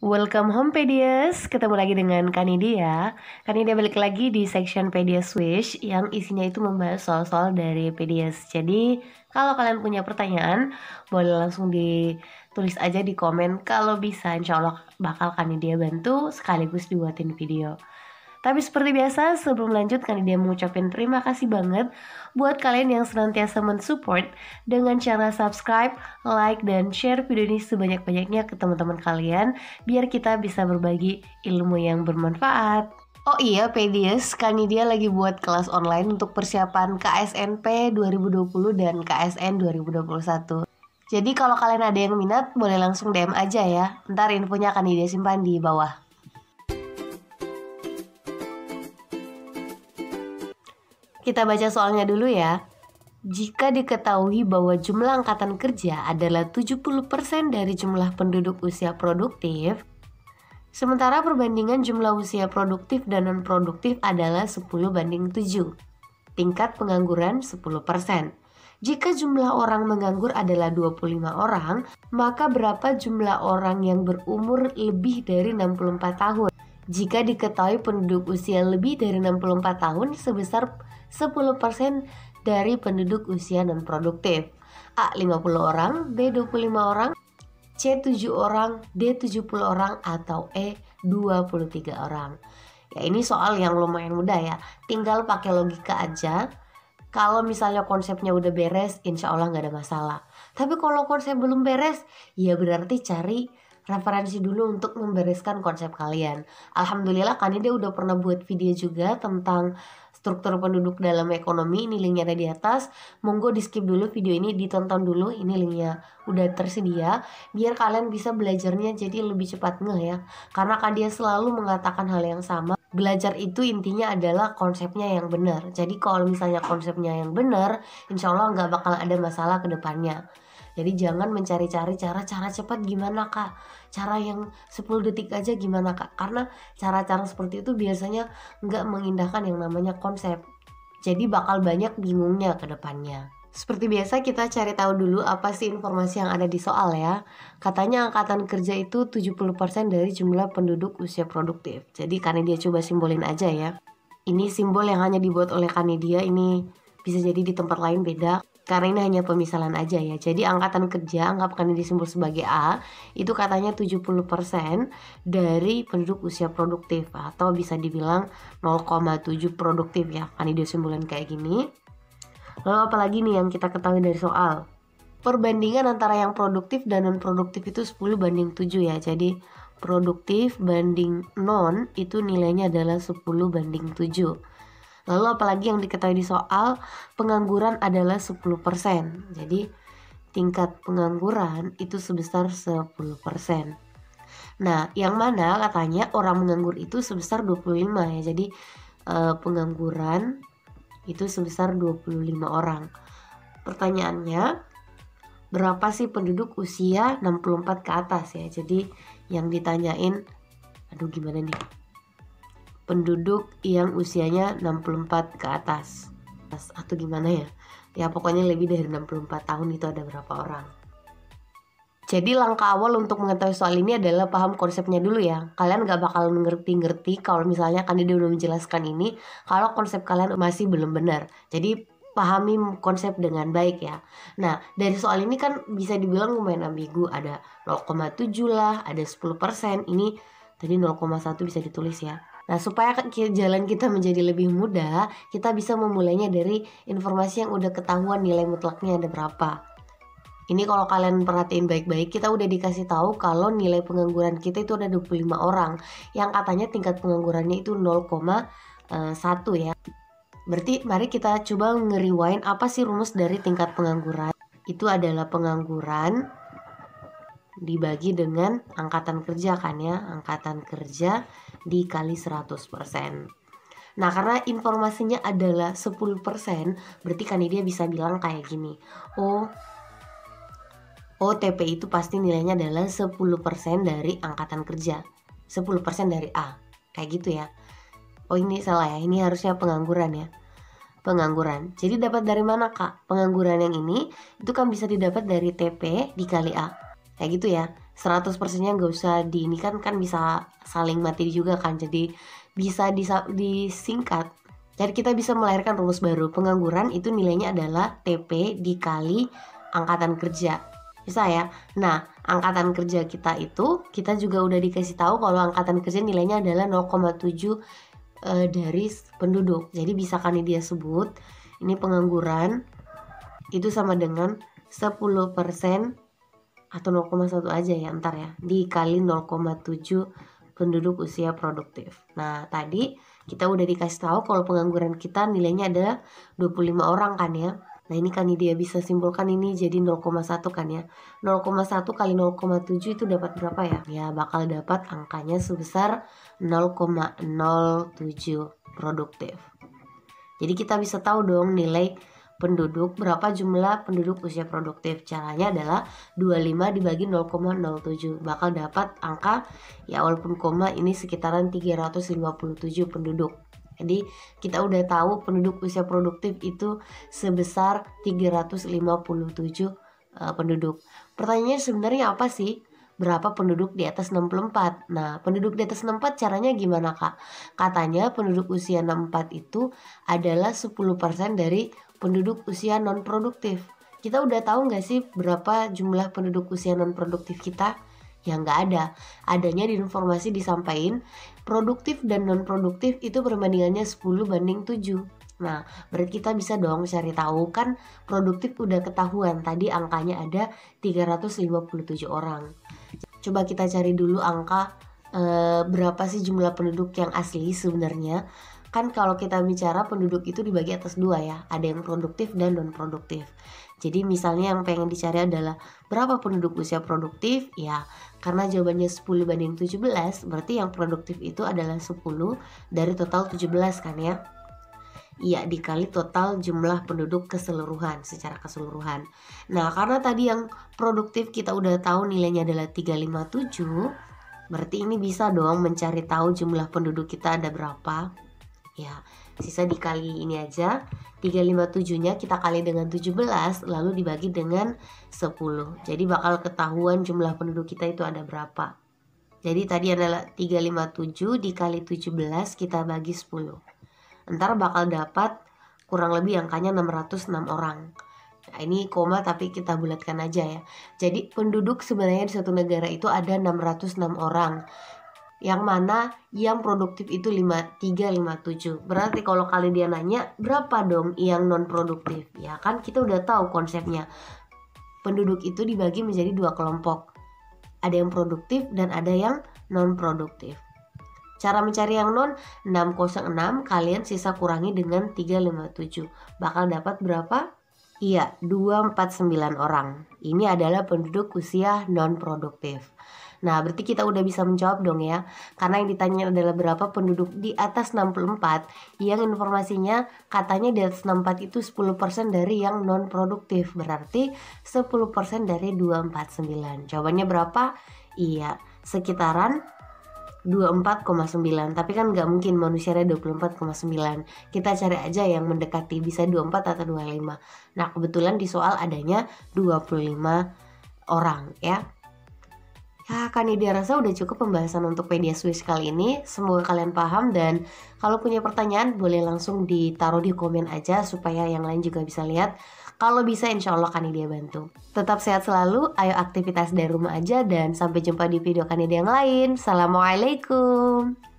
Welcome home Pedias, ketemu lagi dengan Kanidia. Kanidia balik lagi di section Pedias Wish yang isinya itu membahas soal-soal dari Pedias. Jadi kalau kalian punya pertanyaan, boleh langsung ditulis aja di komen. Kalau bisa, insya Allah bakal Kanidia bantu sekaligus dibuatin video. Tapi seperti biasa, sebelum lanjut Kanidia mengucapkan terima kasih banget buat kalian yang senantiasa mensupport dengan cara subscribe, like, dan share video ini sebanyak-banyaknya ke teman-teman kalian biar kita bisa berbagi ilmu yang bermanfaat. Oh iya, Pedias, Kanidia lagi buat kelas online untuk persiapan KSNP 2020 dan KSN 2021. Jadi kalau kalian ada yang minat, boleh langsung DM aja ya. Ntar infonya Kanidia simpan di bawah. Kita baca soalnya dulu ya. Jika diketahui bahwa jumlah angkatan kerja adalah 70% dari jumlah penduduk usia produktif, sementara perbandingan jumlah usia produktif dan non-produktif adalah 10:7. Tingkat pengangguran 10%. Jika jumlah orang menganggur adalah 25 orang, maka berapa jumlah orang yang berumur lebih dari 64 tahun? Jika diketahui penduduk usia lebih dari 64 tahun sebesar 10% dari penduduk usia non-produktif. A. 50 orang, B. 25 orang, C. 7 orang, D. 70 orang, atau E. 23 orang. Ya ini soal yang lumayan mudah ya, tinggal pakai logika aja. Kalau misalnya konsepnya udah beres, insya Allah gak ada masalah. Tapi kalau konsep belum beres, ya berarti cari referensi dulu untuk membereskan konsep kalian. Alhamdulillah Kanidia udah pernah buat video juga tentang struktur penduduk dalam ekonomi. Ini linknya ada di atas. Monggo di skip dulu video ini, ditonton dulu. Ini linknya udah tersedia biar kalian bisa belajarnya jadi lebih cepat ngeh ya. Karena Kanidia selalu mengatakan hal yang sama. Belajar itu intinya adalah konsepnya yang benar. Jadi kalau misalnya konsepnya yang benar, insya Allah nggak bakal ada masalah ke depannya. Jadi jangan mencari-cari cara cepat gimana kak, cara yang 10 detik aja gimana kak. Karena cara-cara seperti itu biasanya nggak mengindahkan yang namanya konsep. Jadi bakal banyak bingungnya ke depannya. Seperti biasa kita cari tahu dulu apa sih informasi yang ada di soal ya. Katanya angkatan kerja itu 70% dari jumlah penduduk usia produktif. Jadi Kanidia coba simbolin aja ya. Ini simbol yang hanya dibuat oleh Kanidia, ini bisa jadi di tempat lain beda. Karena ini hanya pemisalan aja ya. Jadi angkatan kerja, anggap Kanidia simbol sebagai A, itu katanya 70% dari penduduk usia produktif. Atau bisa dibilang 0,7 produktif ya. Kanidia simbolin kayak gini. Lalu apalagi nih yang kita ketahui dari soal? Perbandingan antara yang produktif dan non-produktif itu 10:7 ya. Jadi produktif banding non itu nilainya adalah 10:7. Lalu apalagi yang diketahui di soal? Pengangguran adalah 10%. Jadi tingkat pengangguran itu sebesar 10%. Nah yang mana katanya orang menganggur itu sebesar 25 ya. Jadi pengangguran itu sebesar 25 orang. Pertanyaannya, berapa sih penduduk usia 64 ke atas ya? Jadi yang ditanyain, aduh gimana nih? Penduduk yang usianya 64 ke atas. Atau gimana ya? Ya pokoknya lebih dari 64 tahun itu ada berapa orang? Jadi langkah awal untuk mengetahui soal ini adalah paham konsepnya dulu ya. Kalian gak bakal ngerti-ngerti kalau misalnya Kanidia udah menjelaskan ini, kalau konsep kalian masih belum benar. Jadi pahami konsep dengan baik ya. Nah dari soal ini kan bisa dibilang lumayan ambigu. Ada 0,7 lah, ada 10%. Ini tadi 0,1 bisa ditulis ya. Nah supaya jalan kita menjadi lebih mudah, kita bisa memulainya dari informasi yang udah ketahuan nilai mutlaknya ada berapa. Ini kalau kalian perhatiin baik-baik, kita udah dikasih tahu kalau nilai pengangguran kita itu ada 25 orang. Yang katanya tingkat penganggurannya itu 0,1 ya. Berarti mari kita coba nge-rewind apa sih rumus dari tingkat pengangguran. Itu adalah pengangguran dibagi dengan angkatan kerja kan ya. Angkatan kerja dikali 100%. Nah karena informasinya adalah 10%, berarti Kanidia bisa bilang kayak gini. OTP itu pasti nilainya adalah 10% dari angkatan kerja. 10% dari A. Kayak gitu ya. Oh ini salah ya, ini harusnya pengangguran ya. Pengangguran. Jadi dapat dari mana kak? Pengangguran yang ini itu kan bisa didapat dari TP dikali A. Kayak gitu ya. 100%-nya nggak usah di ini kan bisa saling mati juga kan, jadi bisa disingkat. Jadi kita bisa melahirkan rumus baru. Pengangguran itu nilainya adalah TP dikali angkatan kerja. Bisa ya. Nah, angkatan kerja kita itu kita juga udah dikasih tahu kalau angkatan kerja nilainya adalah 0,7 dari penduduk. Jadi bisa kan dia sebut ini pengangguran itu sama dengan 10% atau 0,1 aja ya, ntar ya, dikali 0,7 penduduk usia produktif. Nah, tadi kita udah dikasih tahu kalau pengangguran kita nilainya ada 25 orang kan ya. Nah, ini kan dia bisa simpulkan ini jadi 0,1 kan ya. 0,1 kali 0,7 itu dapat berapa ya? Ya, bakal dapat angkanya sebesar 0,07 produktif. Jadi kita bisa tahu dong nilai penduduk, berapa jumlah penduduk usia produktif. Caranya adalah 25 dibagi 0,07, bakal dapat angka ya, walaupun koma ini sekitaran 357 penduduk. Jadi kita udah tahu penduduk usia produktif itu sebesar 357 penduduk. Pertanyaannya sebenarnya apa sih? Berapa penduduk di atas 64? Nah, penduduk di atas 64 caranya gimana, Kak? Katanya penduduk usia 64 itu adalah 10% dari penduduk usia non-produktif. Kita udah tahu nggak sih berapa jumlah penduduk usia non-produktif kita? Ya nggak ada. Adanya di informasi disampaikan produktif dan non-produktif itu perbandingannya 10:7. Nah, berarti kita bisa dong cari tahu, kan produktif udah ketahuan. Tadi angkanya ada 357 orang. Coba kita cari dulu angka berapa sih jumlah penduduk yang asli sebenarnya. Kan kalau kita bicara penduduk itu dibagi atas dua ya, ada yang produktif dan non produktif. Jadi misalnya yang pengen dicari adalah berapa penduduk usia produktif, ya karena jawabannya 10:17, berarti yang produktif itu adalah 10 dari total 17 kan ya. Iya, dikali total jumlah penduduk keseluruhan, secara keseluruhan. Nah, karena tadi yang produktif kita udah tahu nilainya adalah 357, berarti ini bisa dong mencari tahu jumlah penduduk kita ada berapa. Ya, sisa dikali ini aja. 357-nya kita kali dengan 17 lalu dibagi dengan 10. Jadi bakal ketahuan jumlah penduduk kita itu ada berapa. Jadi tadi adalah 357 dikali 17 kita bagi 10. Ntar bakal dapat kurang lebih angkanya 606 orang. Nah, ini koma tapi kita bulatkan aja ya. Jadi penduduk sebenarnya di satu negara itu ada 606 orang. Yang mana yang produktif itu 357. Berarti kalau kali dia nanya berapa dong yang non produktif, ya kan kita udah tahu konsepnya. Penduduk itu dibagi menjadi dua kelompok, ada yang produktif dan ada yang non produktif. Cara mencari yang non, 606 kalian sisa kurangi dengan 357, bakal dapat berapa? Iya, 249 orang. Ini adalah penduduk usia non produktif. Nah, berarti kita udah bisa menjawab dong ya. Karena yang ditanya adalah berapa penduduk di atas 64, yang informasinya katanya di atas 64 itu 10% dari yang non produktif. Berarti 10% dari 249. Jawabannya berapa? Iya, sekitaran 24,9. Tapi kan nggak mungkin manusianya 24,9. Kita cari aja yang mendekati, bisa 24 atau 25. Nah, kebetulan di soal adanya 25 orang ya. Ya, kan dia rasa udah cukup pembahasan untuk Pedia Swiss kali ini. Semoga kalian paham, dan kalau punya pertanyaan boleh langsung ditaruh di komen aja supaya yang lain juga bisa lihat. Kalau bisa insya Allah Kanidia bantu. Tetap sehat selalu, ayo aktivitas dari rumah aja, dan sampai jumpa di video Kanidia yang lain. Assalamualaikum.